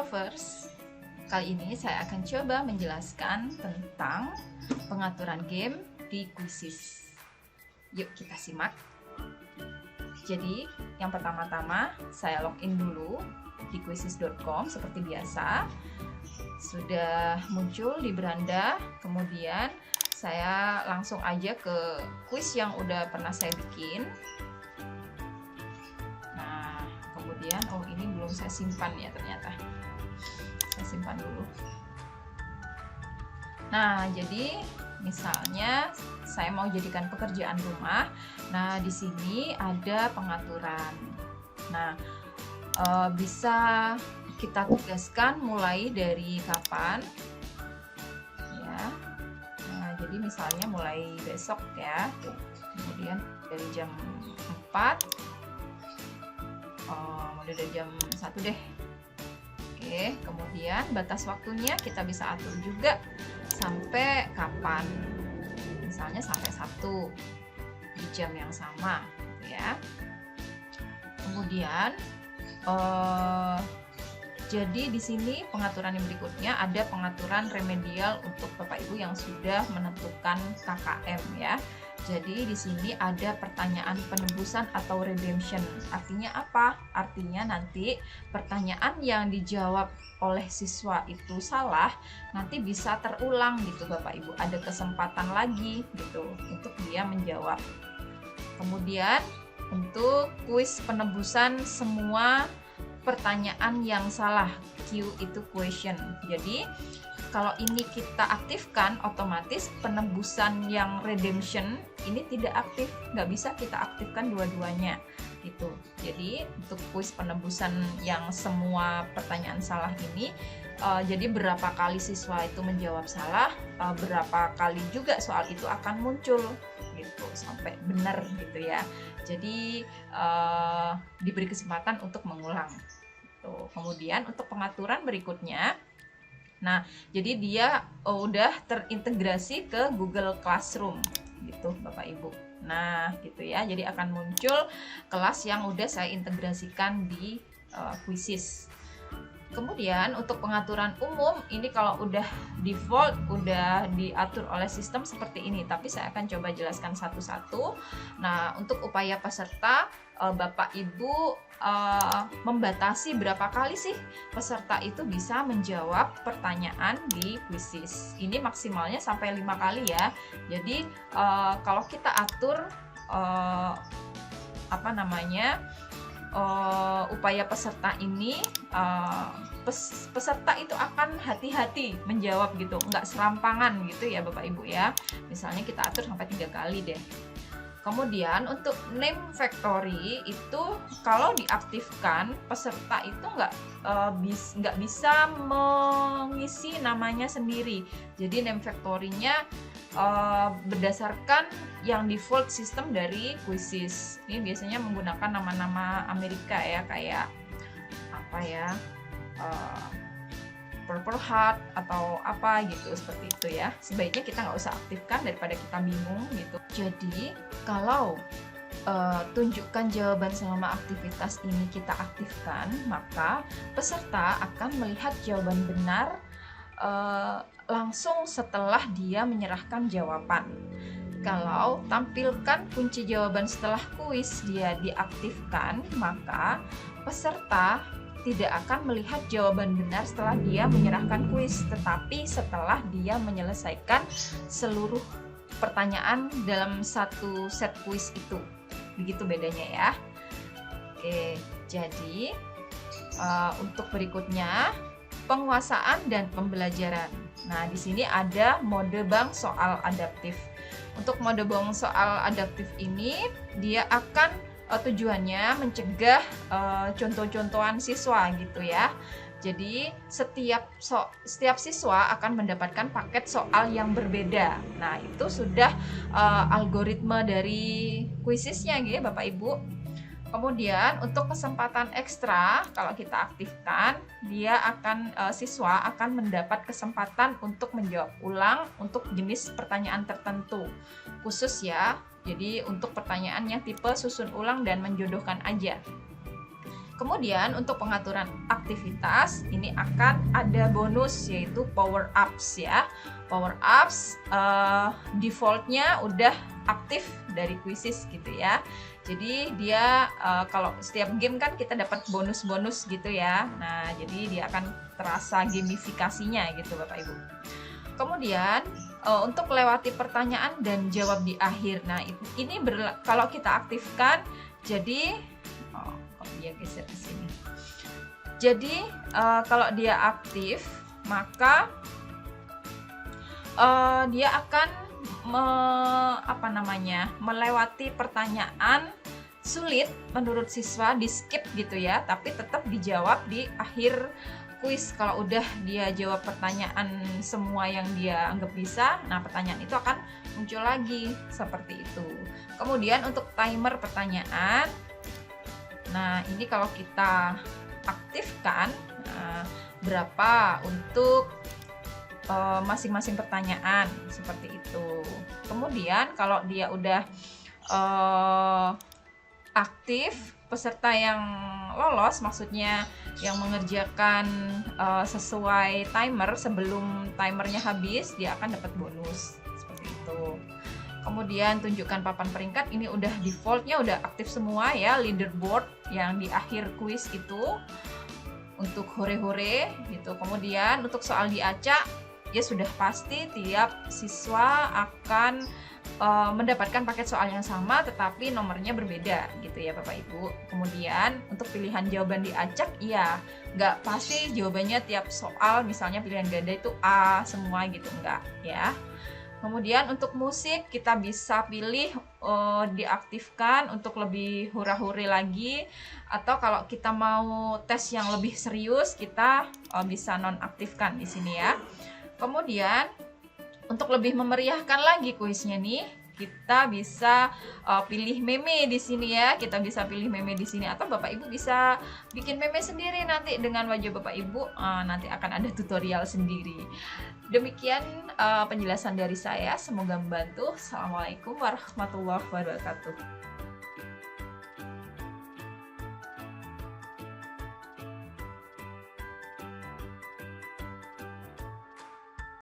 Lovers, kali ini saya akan coba menjelaskan tentang pengaturan game di Quizizz. Yuk kita simak. Jadi yang pertama-tama saya login dulu di quizizz.com seperti biasa. Sudah muncul di beranda, kemudian saya langsung aja ke quiz yang udah pernah saya bikin. Nah, kemudian ini belum saya simpan ya ternyata. Saya simpan dulu. Nah, jadi misalnya saya mau jadikan pekerjaan rumah. Nah, di sini ada pengaturan. Nah, bisa kita tugaskan mulai dari kapan ya. Nah, jadi misalnya mulai besok ya. Kemudian dari jam 4 mulai dari jam 1 deh. Oke, kemudian batas waktunya kita bisa atur juga sampai kapan. Misalnya sampai Sabtu di jam yang sama gitu ya. Kemudian jadi di sini pengaturan yang berikutnya ada pengaturan remedial untuk Bapak Ibu yang sudah menentukan KKM ya. Jadi di sini ada pertanyaan penebusan atau redemption. Artinya apa? Artinya nanti pertanyaan yang dijawab oleh siswa itu salah, nanti bisa terulang gitu Bapak Ibu. Ada kesempatan lagi gitu untuk dia menjawab. Kemudian untuk kuis penebusan semua pertanyaan yang salah, Q itu question. Jadi kalau ini kita aktifkan, otomatis penebusan yang redemption ini tidak aktif, nggak bisa kita aktifkan dua-duanya gitu. Jadi untuk kuis penebusan yang semua pertanyaan salah ini, jadi berapa kali siswa itu menjawab salah, berapa kali juga soal itu akan muncul gitu sampai benar gitu ya. Jadi diberi kesempatan untuk mengulang. Gitu. Kemudian untuk pengaturan berikutnya. Nah, jadi dia udah terintegrasi ke Google Classroom gitu Bapak Ibu. Nah, gitu ya. Jadi akan muncul kelas yang udah saya integrasikan di Quizizz. Kemudian untuk pengaturan umum, ini kalau udah default, udah diatur oleh sistem seperti ini. Tapi saya akan coba jelaskan satu-satu. Nah, untuk upaya peserta, Bapak Ibu membatasi berapa kali sih peserta itu bisa menjawab pertanyaan di Quizizz. Ini maksimalnya sampai 5 kali ya. Jadi kalau kita atur upaya peserta ini, peserta itu akan hati-hati menjawab gitu, nggak serampangan gitu ya Bapak Ibu ya. Misalnya kita atur sampai 3 kali deh. Kemudian untuk name factory itu kalau diaktifkan, peserta itu nggak bisa mengisi namanya sendiri. Jadi name factory-nya berdasarkan yang default sistem dari Quizizz. Ini biasanya menggunakan nama-nama Amerika ya, kayak apa ya, Purple Heart atau apa gitu, seperti itu ya. Sebaiknya kita nggak usah aktifkan daripada kita bingung gitu. Jadi kalau tunjukkan jawaban selama aktivitas ini kita aktifkan, maka peserta akan melihat jawaban benar langsung setelah dia menyerahkan jawaban. Kalau tampilkan kunci jawaban setelah kuis dia diaktifkan, maka peserta tidak akan melihat jawaban benar setelah dia menyerahkan kuis, tetapi setelah dia menyelesaikan seluruh pertanyaan dalam satu set kuis itu. Begitu bedanya ya. Oke, jadi untuk berikutnya penguasaan dan pembelajaran. Nah, di sini ada mode bank soal adaptif. Untuk mode bank soal adaptif ini dia akan tujuannya mencegah contoh-contohan siswa gitu ya. Jadi setiap siswa akan mendapatkan paket soal yang berbeda. Nah, itu sudah algoritma dari Quizizz-nya gitu ya Bapak Ibu. Kemudian untuk kesempatan ekstra, kalau kita aktifkan, dia akan siswa akan mendapat kesempatan untuk menjawab ulang untuk jenis pertanyaan tertentu khusus ya. Jadi untuk pertanyaan yang tipe susun ulang dan menjodohkan aja. Kemudian untuk pengaturan aktivitas ini akan ada bonus yaitu power ups ya. Power ups defaultnya udah aktif dari Quizizz gitu ya. Jadi dia kalau setiap game kan kita dapat bonus-bonus gitu ya. Nah, jadi dia akan terasa gamifikasinya gitu Bapak Ibu. Kemudian untuk melewati pertanyaan dan jawab di akhir. Nah, ini kalau kita aktifkan jadi dia geser ke sini. Jadi kalau dia aktif maka dia akan melewati pertanyaan sulit menurut siswa, di skip gitu ya, tapi tetap dijawab di akhir kuis. Kalau udah dia jawab pertanyaan semua yang dia anggap bisa, nah pertanyaan itu akan muncul lagi seperti itu. Kemudian untuk timer pertanyaan, nah ini kalau kita aktifkan berapa untuk masing-masing pertanyaan seperti itu. Kemudian kalau dia udah aktif, peserta yang lolos maksudnya yang mengerjakan sesuai timer sebelum timernya habis, dia akan dapat bonus seperti itu. Kemudian tunjukkan papan peringkat, ini udah defaultnya udah aktif semua ya, leaderboard yang di akhir kuis itu untuk hore-hore gitu. Kemudian untuk soal diacak ya sudah pasti tiap siswa akan mendapatkan paket soal yang sama tetapi nomornya berbeda gitu ya Bapak Ibu. Kemudian untuk pilihan jawaban diacak, ya nggak pasti jawabannya tiap soal, misalnya pilihan ganda itu A semua gitu, enggak ya. Kemudian untuk musik kita bisa pilih diaktifkan untuk lebih hura-huri lagi, atau kalau kita mau tes yang lebih serius kita bisa nonaktifkan di sini ya. Kemudian untuk lebih memeriahkan lagi kuisnya nih, kita bisa pilih meme di sini ya. Kita bisa pilih meme di sini, atau Bapak Ibu bisa bikin meme sendiri nanti dengan wajah Bapak Ibu. Nanti akan ada tutorial sendiri. Demikian penjelasan dari saya, semoga membantu. Assalamualaikum warahmatullahi wabarakatuh.